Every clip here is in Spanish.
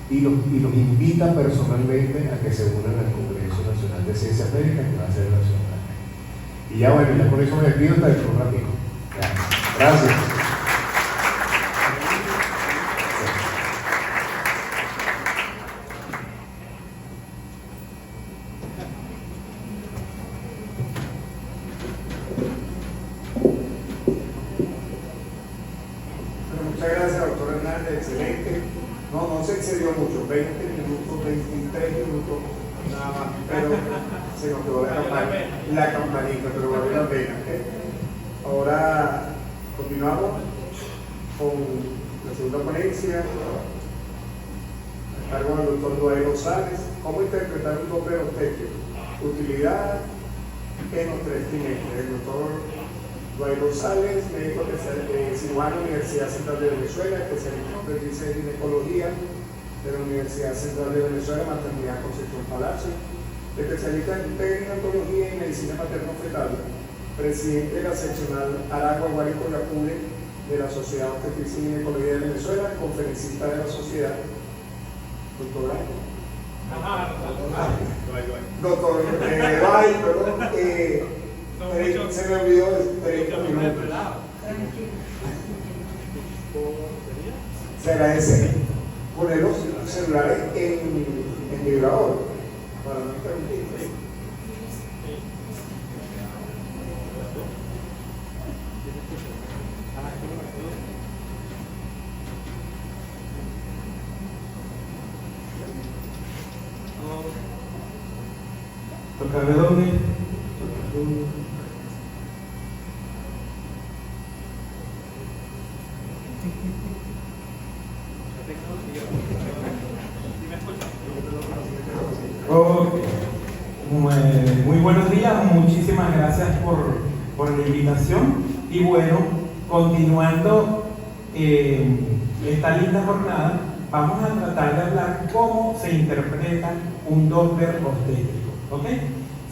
y los invita personalmente a que se unan al Congreso Nacional de Ciencias Médicas que va a ser en la ciudad de Caracas. Y ya bueno, ya con eso me despido hasta dentro de un ratito. Gracias. Muchas gracias, doctor Hernández, excelente. No se excedió mucho, 20 minutos, 23 minutos, nada más, pero se nos quedó la campanita, pero valió la pena. Ahora continuamos con la segunda ponencia, a cargo del doctor Dwayne González. ¿Cómo interpretar un Doppler obstétrico? Utilidad en los 3 trimestres. El doctor Dwayne González, médico cirujano de la Universidad Central de Venezuela, especialista en obstetricia y ginecología de la Universidad Central de Venezuela, Maternidad Concepción Palacio, especialista en perinatología y medicina materno-fetal, presidente de la seccional Aragua, Guárico y Apure de la Sociedad de Obstetricia y Ginecología de Venezuela, conferencista de la sociedad. Doctor Doctor Bay, perdón, se me olvidó de 30 minutos. Se agradece poner los celulares en vibrador para no interrumpir. Tocarle doble. Muy buenos días, muchísimas gracias por la invitación. Y bueno, continuando esta linda jornada, vamos a tratar de hablar cómo se interpreta un Doppler obstétrico. ¿Ok?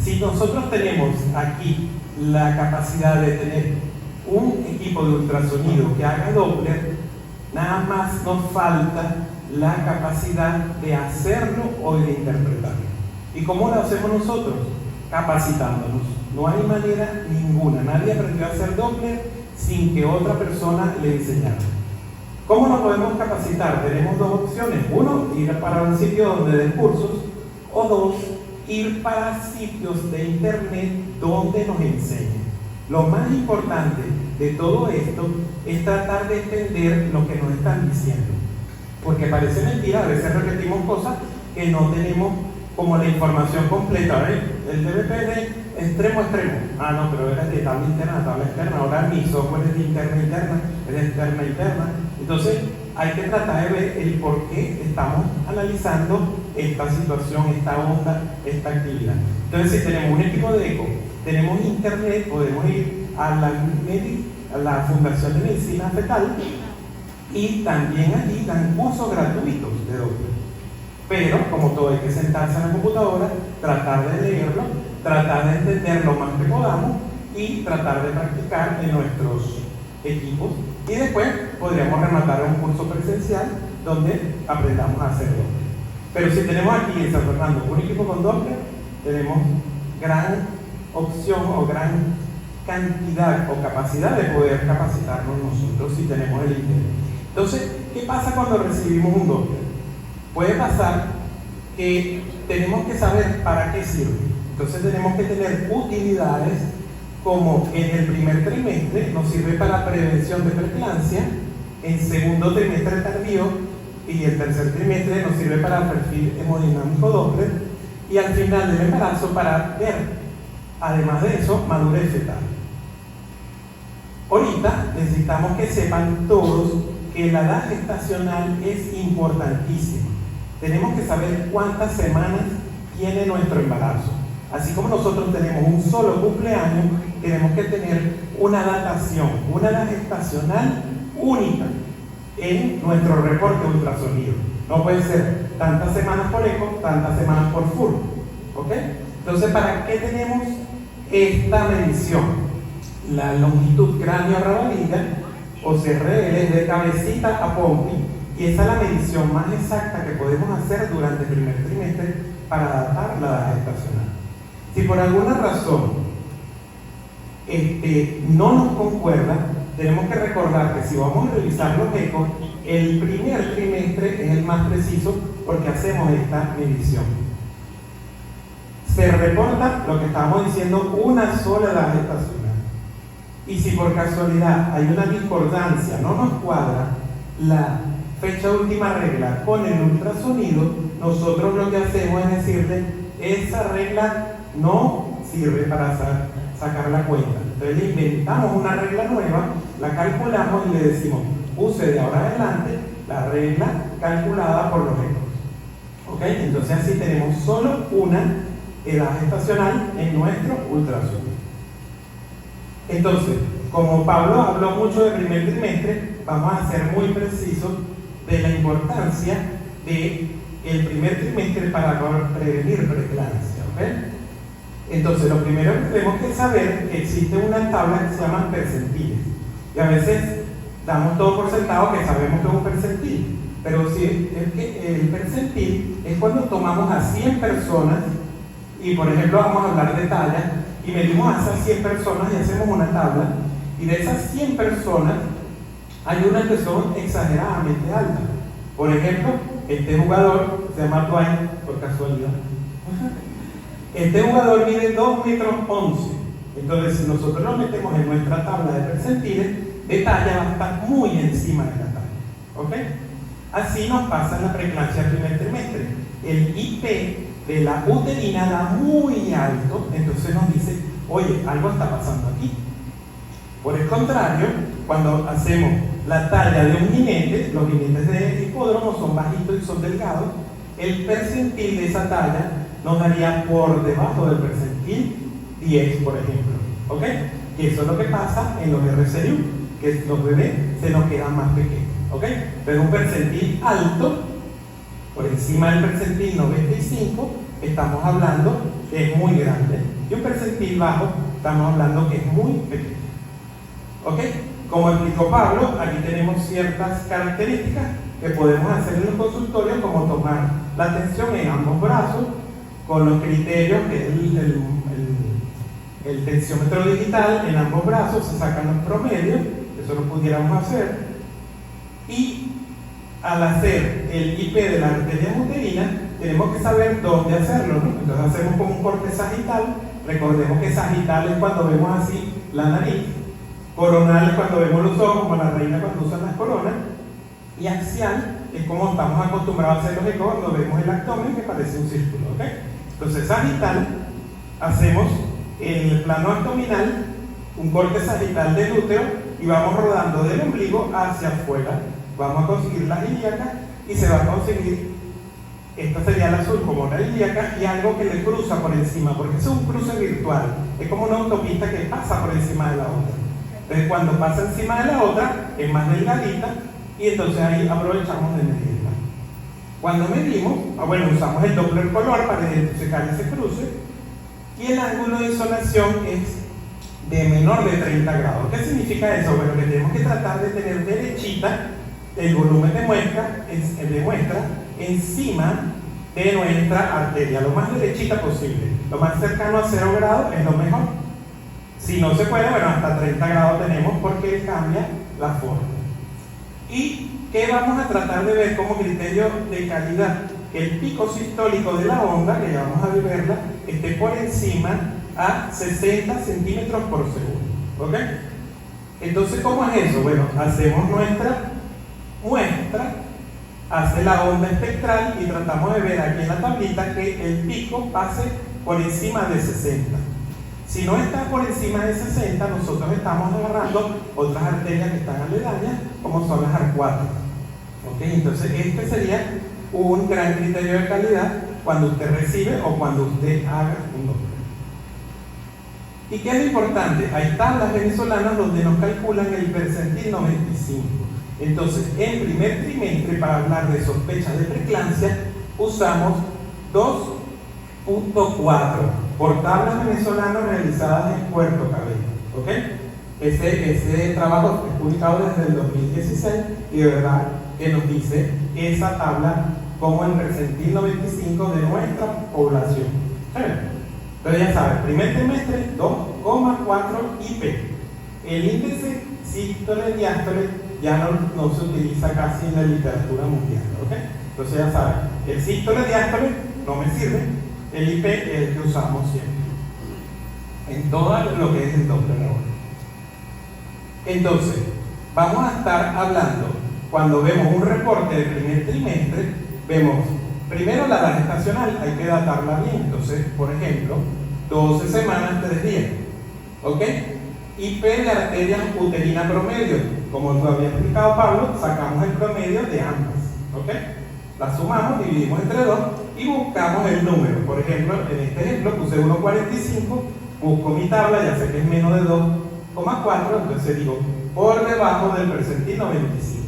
Si nosotros tenemos aquí la capacidad de tener un equipo de ultrasonido que haga Doppler, nada más nos falta la capacidad de hacerlo o de interpretarlo. ¿Y cómo lo hacemos nosotros? Capacitándonos. No hay manera ninguna. Nadie aprendió a hacer Doppler sin que otra persona le enseñara. ¿Cómo nos podemos capacitar? Tenemos dos opciones. Uno, ir para un sitio donde den cursos, o dos, ir para sitios de internet donde nos enseñen. Lo más importante de todo esto es tratar de entender lo que nos están diciendo, porque parece mentira, a veces repetimos cosas que no tenemos como la información completa. El DBP es de extremo a extremo. Ah, no, pero era de tabla interna, tabla externa. Ahora mi software es de interna interna, es de externa interna. Entonces hay que tratar de ver el por qué estamos analizando esta situación, esta onda, esta actividad. Entonces, si tenemos un equipo de eco, tenemos internet, podemos ir a la Fundación de Medicina Fetal, y también allí dan cursos gratuitos de Doppler. Pero, como todo, hay que sentarse en la computadora, tratar de leerlo, tratar de entender lo más que podamos y tratar de practicar en nuestros equipos. Y después podríamos rematar un curso presencial donde aprendamos a hacer Doppler. Pero si tenemos aquí en San Fernando un equipo con Doppler, tenemos gran opción o gran cantidad o capacidad de poder capacitarnos nosotros si tenemos el interés. Entonces, ¿qué pasa cuando recibimos un Doppler? Puede pasar que tenemos que saber para qué sirve. Entonces tenemos que tener utilidades como en el primer trimestre nos sirve para prevención de preeclampsia, en segundo trimestre tardío y el tercer trimestre nos sirve para el perfil hemodinámico Doppler, y al final del embarazo para ver, además de eso, madurez fetal. Ahorita necesitamos que sepan todos que la edad gestacional es importantísima. Tenemos que saber cuántas semanas tiene nuestro embarazo. Así como nosotros tenemos un solo cumpleaños, tenemos que tener una datación, una edad gestacional única en nuestro reporte ultrasonido. No puede ser tantas semanas por eco, tantas semanas por FUR. ¿Ok? Entonces, ¿para qué tenemos esta medición? La longitud cráneo-rabalilla, o CRL, es de cabecita a pompi, y esa es la medición más exacta que podemos hacer durante el primer trimestre para adaptar la edad gestacional. Si por alguna razón no nos concuerda, tenemos que recordar que si vamos a revisar los ecos, el primer trimestre es el más preciso porque hacemos esta medición. Se reporta lo que estábamos diciendo, una sola edad gestacional. Y si por casualidad hay una discordancia, no nos cuadra la fecha de última regla con el ultrasonido, nosotros lo que hacemos es decirle, esa regla no sirve para sacar la cuenta. Entonces le inventamos una regla nueva, la calculamos y le decimos, use de ahora adelante la regla calculada por los ecos. ¿Ok? Entonces así tenemos solo una edad gestacional en nuestro ultrasonido. Entonces, como Pablo habló mucho del primer trimestre, vamos a ser muy precisos de la importancia del primer trimestre para prevenir preeclampsia. ¿Ok? Entonces, lo primero que tenemos que saber es que existe una tabla que se llama percentiles. Y a veces damos todo por sentado que sabemos que es un percentil. Pero sí, es que el percentil es cuando tomamos a 100 personas y, por ejemplo, vamos a hablar de talla y medimos a esas 100 personas y hacemos una tabla. Y de esas 100 personas, hay unas que son exageradamente altas. Por ejemplo, este jugador se llama Dwayne, por casualidad. Este jugador mide 2 metros 11. Entonces, si nosotros lo metemos en nuestra tabla de percentiles, de talla va a estar muy encima de la talla. ¿Ok? Así nos pasa en la preeclampsia del primer trimestre. El IP de la uterina da muy alto, entonces nos dice, oye, algo está pasando aquí. Por el contrario, cuando hacemos la talla de un jinete, los jinetes de hipódromo son bajitos y son delgados, el percentil de esa talla nos daría por debajo del percentil 10, por ejemplo. ¿Ok? Y eso es lo que pasa en los RCU, que los bebés se nos quedan más pequeños. ¿Ok? Pero un percentil alto, por encima del percentil 95, estamos hablando que es muy grande. Y un percentil bajo, estamos hablando que es muy pequeño. ¿Ok? Como explicó Pablo, aquí tenemos ciertas características que podemos hacer en los consultorios, como tomar la tensión en ambos brazos, con los criterios que es el tensiómetro digital en ambos brazos, se sacan los promedios, eso lo pudiéramos hacer. Y al hacer el IP de la arteria uterina, tenemos que saber dónde hacerlo, ¿no? Entonces hacemos como un corte sagital. Recordemos que sagital es cuando vemos así la nariz, coronal es cuando vemos los ojos, como la reina cuando usa las coronas, y axial es como estamos acostumbrados a hacer los ecos cuando vemos el abdomen que parece un círculo. ¿Ok? Entonces sagital, hacemos en el plano abdominal un corte sagital del útero y vamos rodando del ombligo hacia afuera. Vamos a conseguir la ilíaca y se va a conseguir, esta sería el azul como una ilíaca y algo que le cruza por encima, porque es un cruce virtual, es como una autopista que pasa por encima de la otra. Entonces cuando pasa encima de la otra es más delgadita y entonces ahí aprovechamos de medirla. Cuando medimos, usamos el Doppler color para identificar ese cruce y el ángulo de insolación es de menor de 30 grados. ¿Qué significa eso? Bueno, que tenemos que tratar de tener derechita el volumen de muestra encima de nuestra arteria, lo más derechita posible. Lo más cercano a 0 grados es lo mejor. Si no se puede, hasta 30 grados tenemos porque cambia la forma. ¿Y qué vamos a tratar de ver como criterio de calidad? Que el pico sistólico de la onda, que ya vamos a verla, esté por encima a 60 centímetros por segundo. ¿Ok? Entonces, ¿cómo es eso? Bueno, hacemos nuestra muestra, hace la onda espectral y tratamos de ver aquí en la tablita que el pico pase por encima de 60. Si no está por encima de 60, nosotros estamos agarrando otras arterias que están aledañas, como son las arcuatas. ¿Ok? Entonces, este sería un gran criterio de calidad cuando usted recibe o cuando usted haga un Doppler. ¿Y qué es lo importante? Hay tablas venezolanas donde nos calculan el percentil 95. Entonces, en primer trimestre, para hablar de sospecha de preeclampsia, usamos 2.4 por tablas venezolanas realizadas en Puerto Cabello. ¿Ok? Ese trabajo es publicado desde el 2016 y de verdad que nos dice esa tabla como el percentil 95 de nuestra población. Entonces ya saben, primer trimestre 2,4 IP. El índice sístole-diástole ya no se utiliza casi en la literatura mundial, ¿ok? Entonces ya saben, el sístole-diástole no me sirve, el IP es el que usamos siempre en todo lo que es el Doppler ahora. Entonces, vamos a estar hablando, cuando vemos un reporte del primer trimestre, vemos primero la edad estacional, hay que datarla bien. Entonces, por ejemplo, 12 semanas, 3 días, ¿ok? IP de arteria uterina promedio, como tú habías explicado, Pablo, sacamos el promedio de ambas, ¿ok? La sumamos, dividimos entre 2 y buscamos el número. Por ejemplo, en este ejemplo puse 1,45, busco mi tabla, ya sé que es menos de 2,4, entonces digo, por debajo del percentil 95.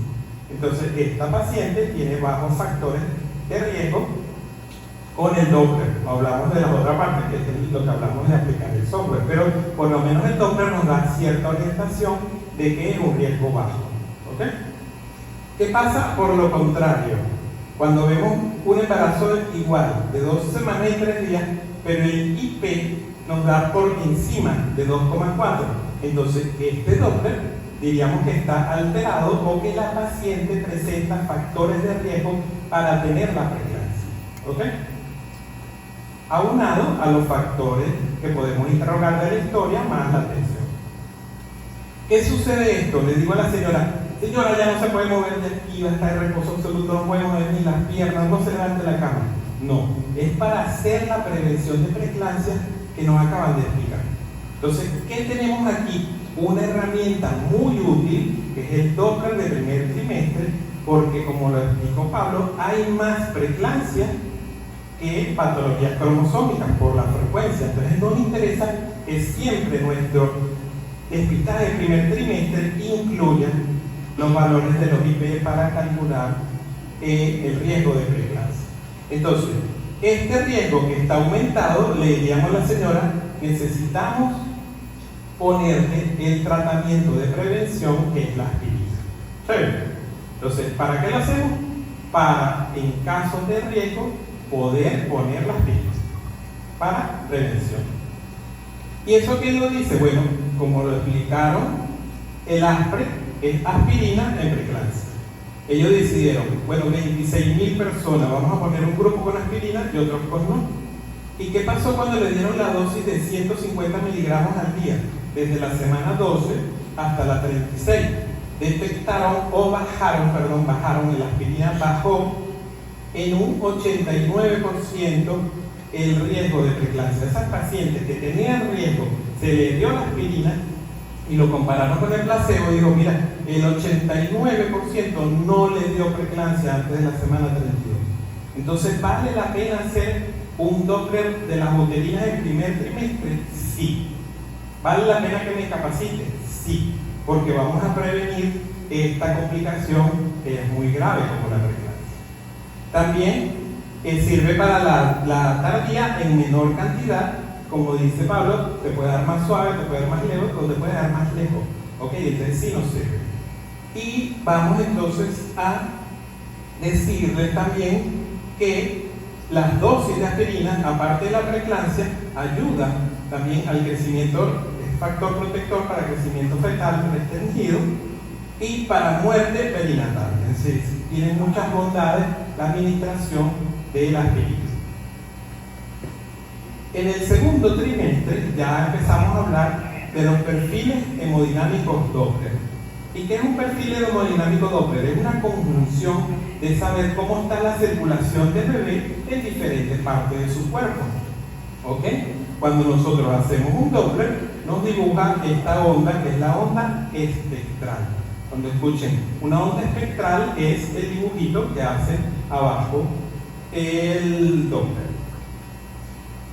Entonces, esta paciente tiene bajos factores de riesgo con el Doppler. No hablamos de la otra parte, que es lo que hablamos de aplicar el software, pero por lo menos el Doppler nos da cierta orientación de que es un riesgo bajo. ¿Ok? ¿Qué pasa por lo contrario? Cuando vemos un embarazo igual de 12 semanas y 3 días, pero el IP nos da por encima de 2,4, entonces este Doppler diríamos que está alterado o que la paciente presenta factores de riesgo para tener la preeclampsia, ¿ok? Aunado a los factores que podemos interrogar de la historia más la tensión. ¿Qué sucede esto? Le digo a la señora, ya no se puede mover de aquí, va a estar en reposo absoluto, no puede mover ni las piernas, no se levante de la cama. No, es para hacer la prevención de preeclampsia que nos acaban de explicar. Entonces, ¿qué tenemos aquí? Una herramienta muy útil, que es el Doppler de primer trimestre, porque como lo explicó Pablo, hay más preeclampsia que patologías cromosómicas por la frecuencia. Entonces nos interesa que siempre nuestro despistaje de primer trimestre incluya los valores de los IP para calcular el riesgo de preeclampsia. Entonces, este riesgo que está aumentado, le diríamos a la señora, necesitamos ponerle el tratamiento de prevención, que es la aspirina. Entonces, ¿para qué lo hacemos? Para, en casos de riesgo, poder poner las aspirina para prevención. ¿Y eso qué nos dice? Bueno, como lo explicaron, el ASPRE es aspirina en preeclampsia. Ellos decidieron, bueno, 26.000 personas, vamos a poner un grupo con aspirina y otros con no. ¿Y qué pasó cuando le dieron la dosis de 150 miligramos al día? Desde la semana 12 hasta la 36. Detectaron o bajaron, la aspirina bajó en un 89% el riesgo de preeclampsia. Esas pacientes que tenían riesgo, se les dio la aspirina y lo compararon con el placebo y dijo, mira, el 89% no le dio preeclampsia antes de la semana 32. Entonces, ¿vale la pena hacer un Doppler de las uterinas del primer trimestre? Sí. ¿Vale la pena que me capacite? Sí, porque vamos a prevenir esta complicación que es muy grave como la preeclampsia. También sirve para la tardía en menor cantidad, como dice Pablo, te puede dar más suave, te puede dar más lejos, o te puede dar más lejos. Ok, entonces sí nos sirve. Y vamos entonces a decirles también que las dosis de aspirina, aparte de la preeclampsia, ayudan también al crecimiento, es factor protector para crecimiento fetal restringido y para muerte perinatal. Es decir, tiene muchas bondades la administración de la aspirina. En el segundo trimestre ya empezamos a hablar de los perfiles hemodinámicos Doppler. ¿Y qué es un perfil hemodinámico Doppler? Es una conjunción de saber cómo está la circulación del bebé en diferentes partes de su cuerpo. ¿Ok? Cuando nosotros hacemos un Doppler, nos dibuja esta onda, que es la onda espectral. Cuando escuchen, una onda espectral es el dibujito que hace abajo el Doppler.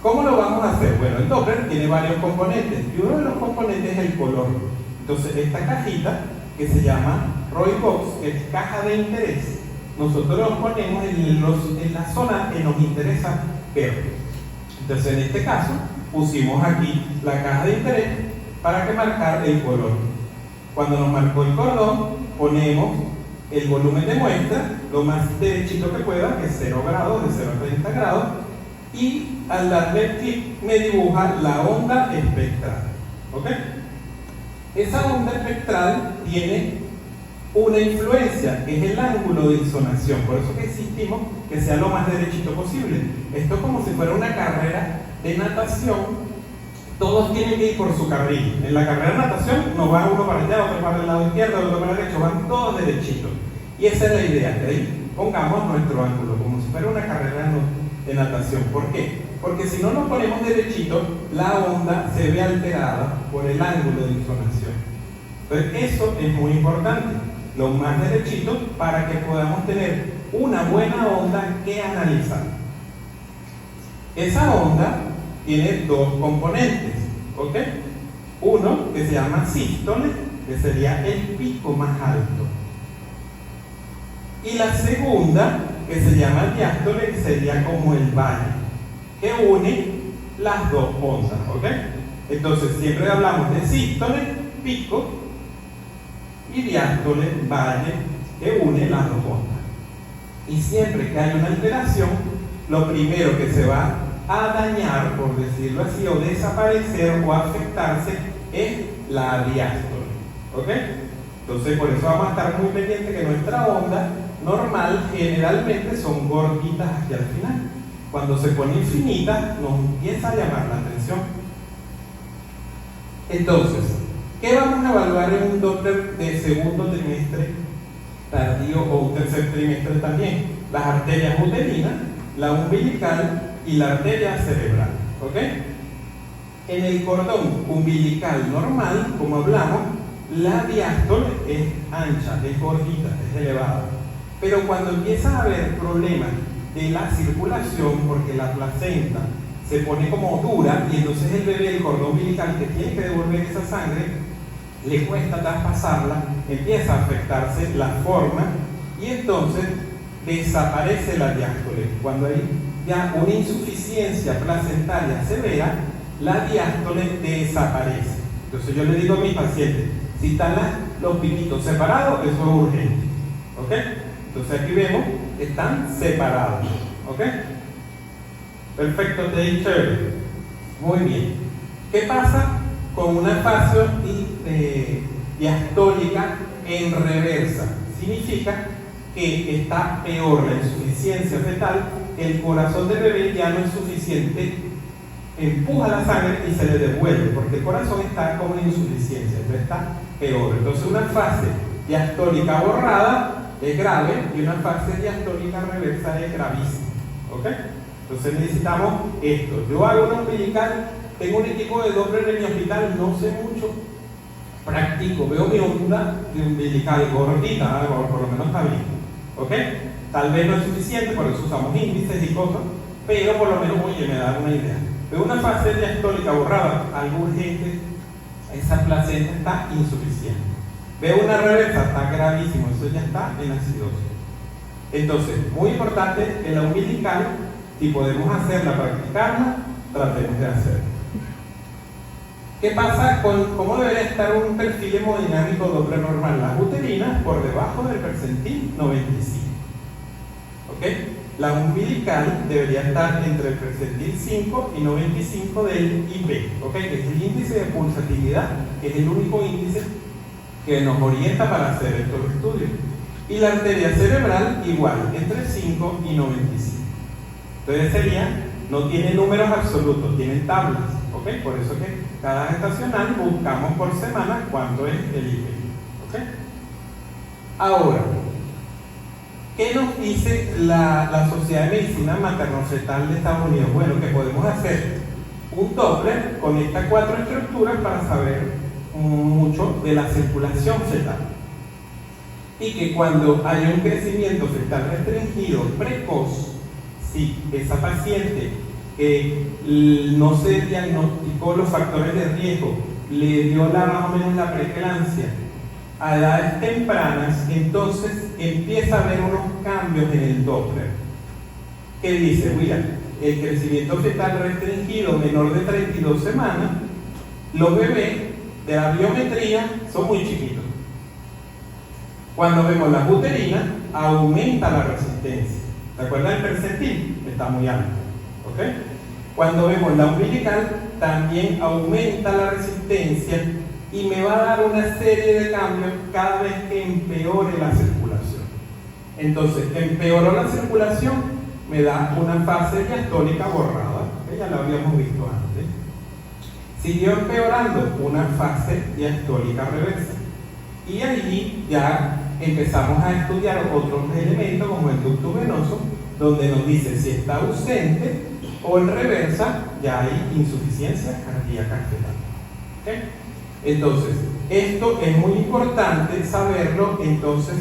¿Cómo lo vamos a hacer? Bueno, el Doppler tiene varios componentes y uno de los componentes es el color. Entonces, esta cajita que se llama Roy Box, que es caja de interés, nosotros lo ponemos en la zona que nos interesa ver. Entonces, en este caso, pusimos aquí la caja de interés para que marcar el color. Cuando nos marcó el cordón, ponemos el volumen de muestra lo más derechito que pueda, que es 0 grados, de 0 a 30 grados, y al darle clic me dibuja la onda espectral. ¿Ok? Esa onda espectral tiene una influencia, que es el ángulo de insonación. Por eso que insistimos que sea lo más derechito posible. Esto es como si fuera una carrera de natación. Todos tienen que ir por su carril. En la carrera de natación no va uno para allá, otro para el lado izquierdo, otro para el derecho, van todos derechitos. Y esa es la idea, que ahí pongamos nuestro ángulo, como si fuera una carrera de natación. ¿Por qué? Porque si no nos ponemos derechitos, la onda se ve alterada por el ángulo de insonación. Entonces eso es muy importante, lo más derechito, para que podamos tener una buena onda que analizar. Esa onda tiene dos componentes, ¿ok? Uno que se llama sístole, que sería el pico más alto, y la segunda que se llama diástole, que sería como el valle, que une las dos ondas, ¿ok? Entonces siempre hablamos de sístole, pico, y diástole, valle, que une las dos ondas. Y siempre que hay una alteración, lo primero que se va a dañar, por decirlo así, o desaparecer o afectarse es la diástole, ¿ok? Entonces por eso vamos a estar muy pendientes que nuestra onda normal generalmente son gorditas hacia el final. Cuando se pone infinita nos empieza a llamar la atención. Entonces, ¿qué vamos a evaluar en un Doppler de segundo trimestre tardío o un tercer trimestre también? Las arterias uterinas, la umbilical y la arteria cerebral, ¿ok? En el cordón umbilical normal, como hablamos, la diástole es ancha, es gordita, es elevada. Pero cuando empieza a haber problemas de la circulación, porque la placenta se pone como dura y entonces el bebé, el cordón umbilical que tiene que devolver esa sangre, le cuesta traspasarla, empieza a afectarse la forma y entonces desaparece la diástole. Cuando hay ya una insuficiencia placentaria severa, la diástole desaparece. Entonces yo le digo a mis pacientes, si están los piquitos separados, eso es urgente, ¿ok? Entonces aquí vemos que están separados, ¿ok? Perfecto, teacher. Muy bien. ¿Qué pasa con una fascia diastólica en reversa? Significa que está peor la insuficiencia fetal, el corazón del bebé ya no es suficiente, empuja la sangre y se le devuelve, porque el corazón está como en insuficiencia, entonces está peor. Entonces una fase diastólica borrada es grave y una fase diastólica reversa es gravísima, ¿ok? Entonces necesitamos esto. Yo hago una umbilical, tengo un equipo de Doppler en mi hospital, no sé mucho, practico, veo mi onda de umbilical gordita, por lo menos está bien, ¿ok? Tal vez no es suficiente, por eso usamos índices y cosas, pero por lo menos, oye, me da una idea. Veo una fase diastólica borrada, algo urgente, esa placenta está insuficiente. Veo una reversa, está gravísimo, eso ya está en acidosis. Entonces, muy importante en la umbilical, si podemos hacerla, practicarla, tratemos de hacerla. ¿Qué pasa con cómo debería estar un perfil hemodinámico Doppler normal? Las uterinas por debajo del percentil 95. ¿Ok? La umbilical debería estar entre el percentil 5 y 95 del IP, ¿ok? Que es el índice de pulsatividad, que es el único índice que nos orienta para hacer estos estudios. Y la arteria cerebral igual, entre 5 y 95. Entonces sería, no tiene números absolutos, tienen tablas, ¿ok? Por eso que cada gestacional buscamos por semana cuánto es el IP, ¿ok? Ahora, ¿qué nos dice la Sociedad de Medicina Materno-Fetal de Estados Unidos? Bueno, que podemos hacer un Doppler con estas 4 estructuras para saber mucho de la circulación fetal. Y que cuando hay un crecimiento fetal restringido precoz, si esa paciente que no se diagnosticó los factores de riesgo, le dio más o menos la preeclampsia a edades tempranas, entonces empieza a haber unos cambios en el Doppler que dice, mira, el crecimiento fetal restringido menor de 32 semanas, los bebés de la biometría son muy chiquitos. Cuando vemos la uterina, aumenta la resistencia. ¿Se acuerdan del percentil? Está muy alto. ¿Ok? Cuando vemos la umbilical, también aumenta la resistencia y me va a dar una serie de cambios cada vez que empeore la circulación. Entonces, empeoró la circulación, me da una fase diastólica borrada, que ya la habíamos visto antes. Siguió empeorando, una fase diastólica reversa. Y ahí ya empezamos a estudiar otros elementos como el ducto venoso, donde nos dice si está ausente o en reversa ya hay insuficiencia cardíaca fetal. ¿Okay? Entonces, esto es muy importante saberlo. Entonces,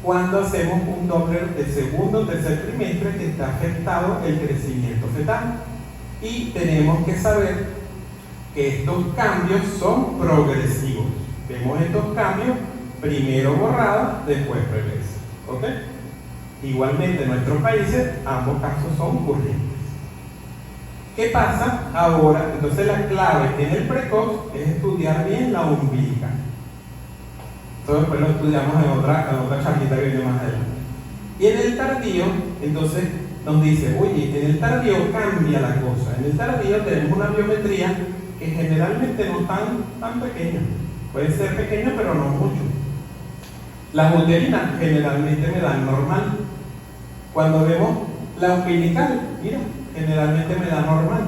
cuando hacemos un Doppler de segundo o tercer trimestre que está afectado el crecimiento fetal, y tenemos que saber que estos cambios son progresivos. Vemos estos cambios primero borrados, después reversa. ¿Ok? Igualmente en nuestros países ambos casos son ocurrentes. ¿Qué pasa ahora? Entonces la clave en el precoz es estudiar bien la umbilical. Eso después lo estudiamos en otra charlita que viene más adelante. Y en el tardío, entonces nos dice, oye, en el tardío cambia la cosa. En el tardío tenemos una biometría que generalmente no tan pequeña. Puede ser pequeña, pero no mucho. Las uterinas generalmente me dan normal. Cuando vemos la umbilical, mira, generalmente me da normal.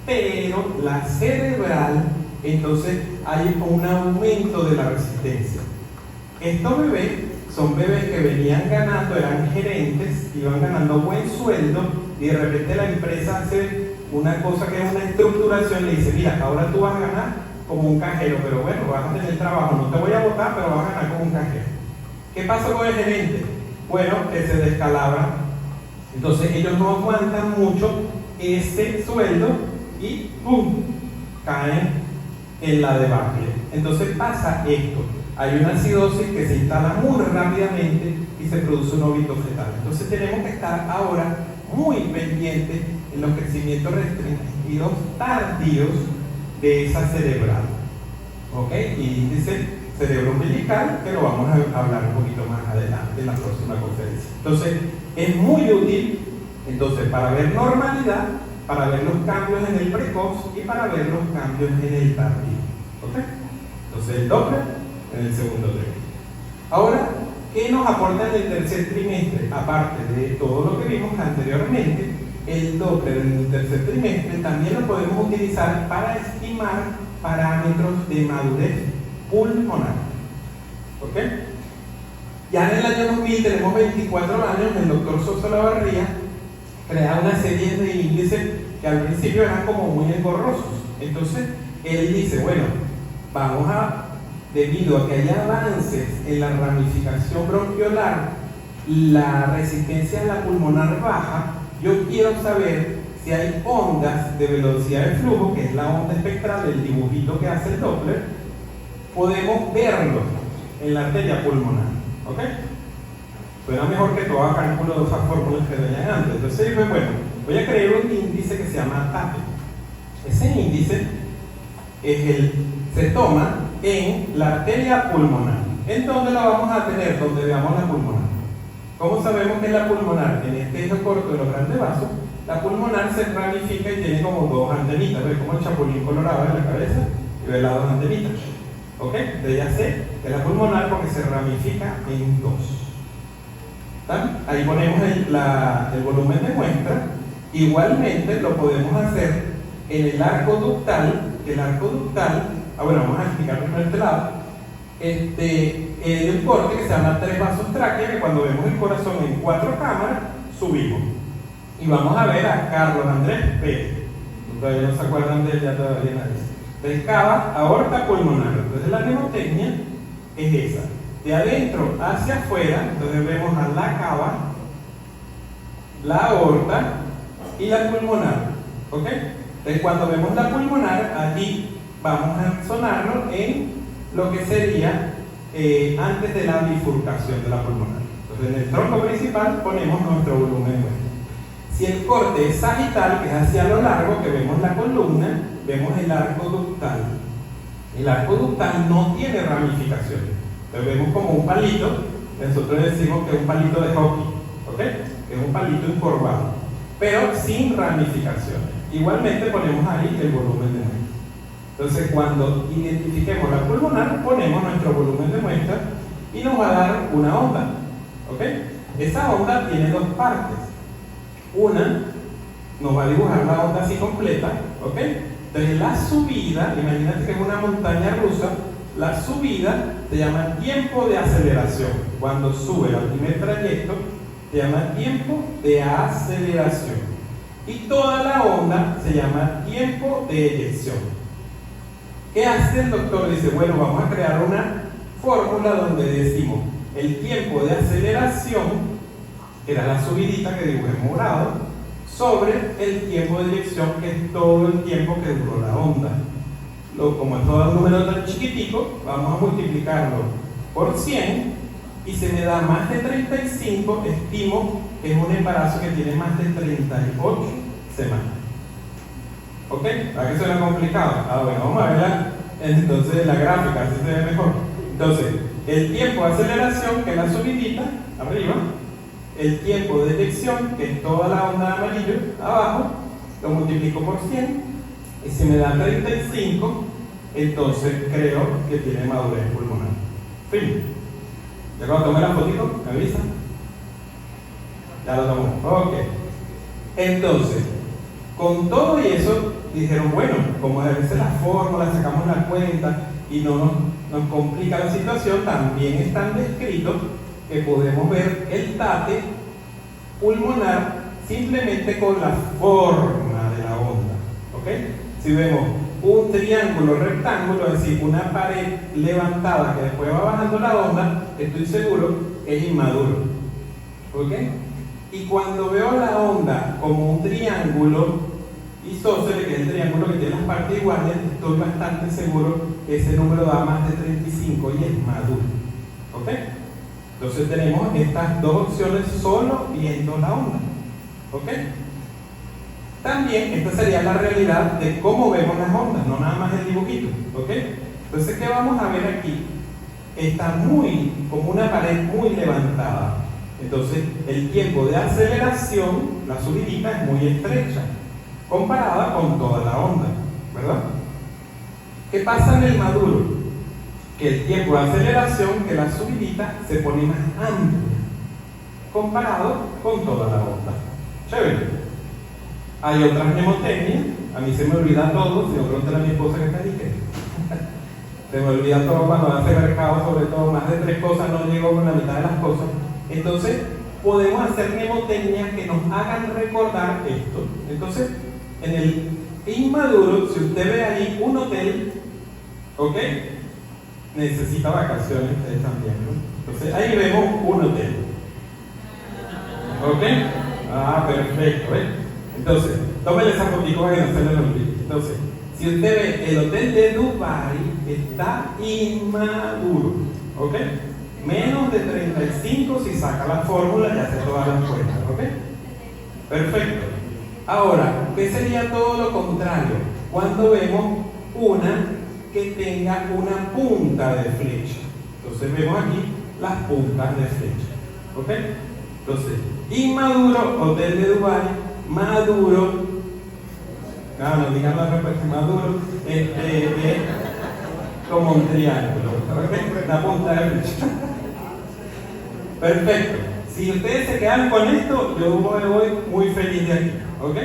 Pero la cerebral, entonces hay un aumento de la resistencia. Estos bebés son bebés que venían ganando, eran gerentes, iban ganando buen sueldo, y de repente la empresa hace una cosa que es una estructuración, le dice, mira, ahora tú vas a ganar como un cajero, pero bueno, vas a tener trabajo, no te voy a votar, pero vas a ganar como un cajero. ¿Qué pasa con el gerente? Bueno, que se descalabra. Entonces ellos no aguantan mucho ese sueldo y ¡pum!, caen en la debacle. Entonces pasa esto. Hay una acidosis que se instala muy rápidamente y se produce un óbito fetal. Entonces tenemos que estar ahora muy pendientes en los crecimientos restringidos tardíos de esa cerebral. ¿Ok? Y índice cerebro umbilical, que lo vamos a hablar un poquito más adelante en la próxima conferencia. Entonces, es muy útil entonces para ver normalidad, para ver los cambios en el precoz y para ver los cambios en el tardío. ¿Ok? Entonces, el Doppler en el segundo trimestre. Ahora, ¿qué nos aporta en el tercer trimestre? Aparte de todo lo que vimos anteriormente, el Doppler en el tercer trimestre también lo podemos utilizar para estimar parámetros de madurez pulmonar. ¿Ok? Ya en el año 2000, tenemos 24 años, el doctor Sosa Lavarría crea una serie de índices que al principio eran como muy engorrosos. Entonces, él dice, bueno, vamos a, debido a que hay avances en la ramificación bronquiolar, la resistencia a la pulmonar baja, yo quiero saber si hay ondas de velocidad de flujo, que es la onda espectral, el dibujito que hace el Doppler, podemos verlo en la arteria pulmonar. ¿Ok? Suena mejor que todo cálculo de esas fórmulas que venían antes. Entonces digo, bueno, voy a crear un índice que se llama TAPE. Ese índice se toma en la arteria pulmonar. ¿En dónde la vamos a tener? Donde veamos la pulmonar. ¿Cómo sabemos que es la pulmonar? En este eje corto de los grandes vasos, la pulmonar se ramifica y tiene como dos antenitas. ¿Ves? Como el chapulín colorado en la cabeza y ve las dos antenitas. ¿Ok? De ya sé que la pulmonar porque se ramifica en dos. ¿Están? Ahí ponemos el volumen de muestra. Igualmente lo podemos hacer en el arco ductal. El arco ductal, bueno, vamos a explicar primero este lado. El corte que se llama 3 vasos tráquea, que cuando vemos el corazón en 4 cámaras, subimos. Y vamos a ver a Carlos Andrés Pérez. Todavía no se acuerdan de él, ya todavía nadie. Entonces, cava, aorta pulmonar. Entonces la mnemotecnia es esa. De adentro hacia afuera, entonces vemos a la cava, la aorta y la pulmonar. ¿Ok? Entonces cuando vemos la pulmonar, allí vamos a sonarlo en lo que sería antes de la bifurcación de la pulmonar. Entonces en el tronco principal ponemos nuestro volumen de muestra. Si el corte es sagital, que es hacia lo largo, que vemos la columna, vemos el arco ductal. El arco ductal no tiene ramificaciones. Lo vemos como un palito, nosotros decimos que es un palito de hockey, ¿ok? Es un palito encorvado, pero sin ramificaciones. Igualmente ponemos ahí el volumen de muestra. Entonces, cuando identifiquemos la pulmonar, ponemos nuestro volumen de muestra y nos va a dar una onda, ¿ok? Esa onda tiene dos partes. Una nos va a dibujar la onda así completa, ¿ok? Entonces la subida, imagínate que es una montaña rusa, la subida se llama tiempo de aceleración. Cuando sube el primer trayecto, se llama tiempo de aceleración. Y toda la onda se llama tiempo de eyección. ¿Qué hace el doctor? Dice, bueno, vamos a crear una fórmula donde decimos el tiempo de aceleración, que era la subidita que dibujé en morado, sobre el tiempo de eyección, que es todo el tiempo que duró la onda. Como es todo un número tan chiquitico, vamos a multiplicarlo por 100 y se me da más de 35, estimo que es un embarazo que tiene más de 38 semanas. ¿Ok? ¿Para qué suena complicado? Bueno, vamos a verla entonces en la gráfica, así se ve mejor. Entonces, el tiempo de aceleración, que es la subidita, arriba, el tiempo de eyección, que es toda la onda de amarillo, abajo, lo multiplico por 100, y si me da 35, entonces creo que tiene madurez pulmonar. Fin. Ya cuando tome la fotito, me avisa. Ya lo tomó. Ok. Entonces, con todo y eso, dijeron, bueno, como a veces la fórmula, sacamos la cuenta y no nos complica la situación, también están descritos que podemos ver el tate pulmonar simplemente con la forma de la onda. ¿Ok? Si vemos un triángulo rectángulo, es decir, una pared levantada que después va bajando la onda, estoy seguro que es inmaduro. ¿Ok? Y cuando veo la onda como un triángulo isósceles, que es el triángulo que tiene las partes iguales, estoy bastante seguro que ese número da más de 35 y es maduro. ¿Ok? Entonces tenemos estas dos opciones solo viendo la onda. ¿Ok? También esta sería la realidad de cómo vemos las ondas, no nada más el dibujito. ¿Ok? Entonces, ¿qué vamos a ver aquí? Está como una pared muy levantada. Entonces, el tiempo de aceleración, la subidita, es muy estrecha comparada con toda la onda, ¿verdad? ¿Qué pasa en el maduro? Que el tiempo de aceleración, que la subidita, se pone más amplia comparado con toda la onda. Chévere. Hay otras mnemotecnias, a mí se me olvida todo, si no pregúntale a mi esposa que está ahí, se me olvida todo cuando hace mercado, sobre todo más de 3 cosas, no llego con la mitad de las cosas. Entonces, podemos hacer mnemotecnias que nos hagan recordar esto. Entonces, en el inmaduro, si usted ve ahí un hotel, ¿ok? Necesita vacaciones ustedes también, ¿no? Entonces, ahí vemos un hotel. ¿Ok? Ah, perfecto, ¿eh? Entonces, tómale esa fotito para que no se le olvide. Entonces, si usted ve el hotel de Dubái, está inmaduro, ¿ok? Menos de 35, si saca la fórmula, ya se todas las cuentas, ¿ok? Perfecto. Ahora, ¿qué sería todo lo contrario? Cuando vemos una que tenga una punta de flecha. Entonces vemos aquí las puntas de flecha, ¿ok? Entonces, inmaduro, hotel de Dubái, maduro, no digan la respuesta, maduro, como un triángulo, ¿ok? La punta de flecha. Perfecto. Si ustedes se quedan con esto, yo me voy muy feliz de aquí, ¿ok?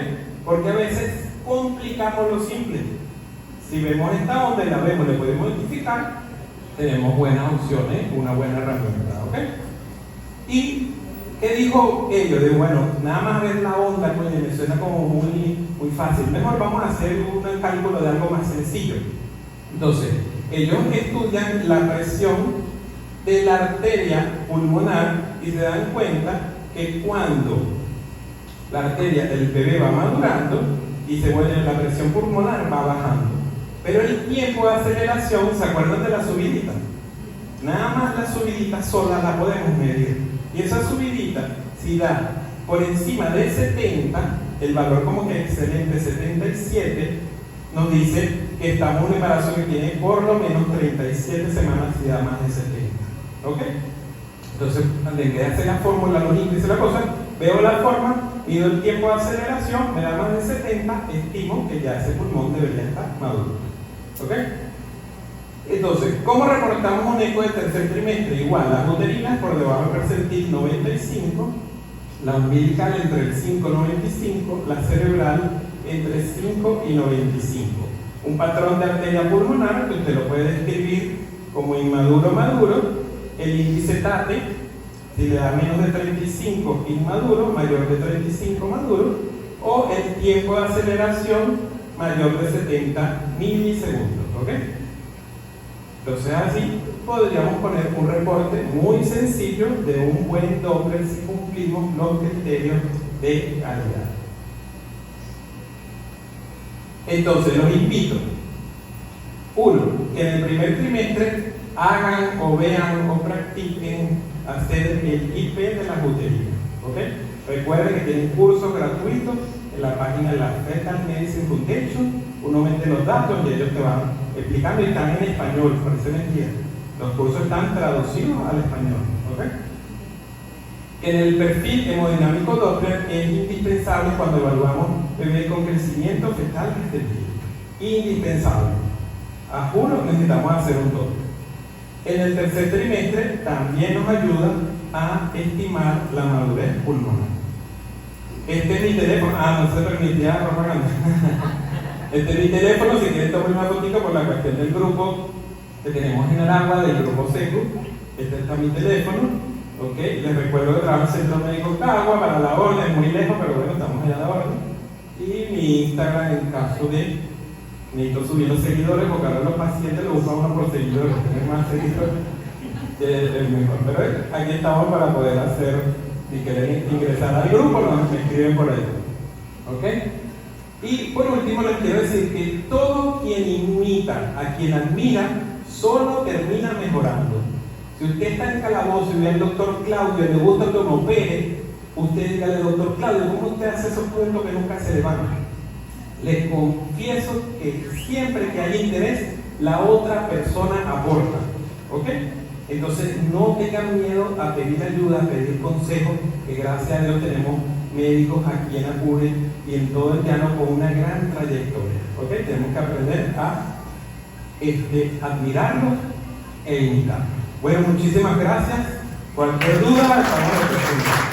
Porque a veces complicamos lo simple. Si vemos esta onda y la vemos, le podemos identificar, tenemos buenas opciones, una buena herramienta, ¿ok? ¿Y qué dijo ellos? De bueno, nada más ver la onda, coño, me suena como muy fácil. Mejor vamos a hacer un cálculo de algo más sencillo. Entonces, ellos estudian la presión de la arteria pulmonar y se dan cuenta que cuando la arteria del bebé va madurando y se vuelve la presión pulmonar va bajando, pero el tiempo de aceleración, ¿se acuerdan de la subidita? Nada más la subidita sola la podemos medir, y esa subidita, si da por encima de 70, el valor como que excelente, 77, nos dice que estamos en un embarazo que tiene por lo menos 37 semanas y da más de 70. ¿Ok? Entonces, en vez de hacer la fórmula, los índices, la cosa, veo la forma, mido el tiempo de aceleración, me da más de 70, estimo que ya ese pulmón debería estar maduro. ¿Ok? Entonces, ¿cómo reportamos un eco de tercer trimestre? Igual, las uterinas por debajo del percentil 95, la umbilical entre el 5 y 95, la cerebral entre 5 y 95. Un patrón de arteria pulmonar que usted lo puede describir como inmaduro maduro, el índice TATE, si le da menos de 35 inmaduro, mayor de 35 maduro, o el tiempo de aceleración mayor de 70 milisegundos. ¿Ok? Entonces así podríamos poner un reporte muy sencillo de un buen Doppler si cumplimos los criterios de calidad. Entonces los invito, uno, que en el primer trimestre hagan o vean o practiquen hacer el IP de las uterinas. ¿Ok? Recuerden que tienen cursos gratuitos en la página de la Fetal Medicine Foundation. Uno mete los datos y ellos te van explicando y están en español, parece mentira. Los cursos están traducidos al español. ¿Ok? En el perfil hemodinámico Doppler es indispensable cuando evaluamos bebé con crecimiento fetal restringido. Indispensable. A juro necesitamos hacer un Doppler. En el tercer trimestre también nos ayuda a estimar la madurez pulmonar. Este es mi teléfono. No se permitía propaganda. Este es mi teléfono, si quieren tomar una fotito por la cuestión del grupo que tenemos en el agua, del grupo SECU. Este está mi teléfono. ¿Ok? Les recuerdo que trabajo en el Centro Médico Cagua para la orden, muy lejos, pero bueno, estamos allá a la orden. Y mi Instagram, en caso de necesito subir los seguidores, porque ahora los pacientes lo usan uno por seguidor, tienen más seguidores, es mejor. Pero aquí estamos para poder hacer, si quieren ingresar al grupo, nos escriben por ahí. ¿Ok? Y por último les quiero decir que todo quien imita a quien admira solo termina mejorando. Si usted está en calabozo y ve al doctor Claudio y le gusta que uno opere, usted dígale, doctor Claudio, ¿cómo usted hace esos puntos que nunca se levantan? Les confieso que siempre que hay interés, la otra persona aporta. ¿Ok? Entonces no tengan miedo a pedir ayuda, a pedir consejos, que gracias a Dios tenemos médicos a quien acuden y en todo el llano con una gran trayectoria. ¿Ok? Tenemos que aprender a admirarlos e imitarlos. Bueno, muchísimas gracias. Cualquier duda, estamos a la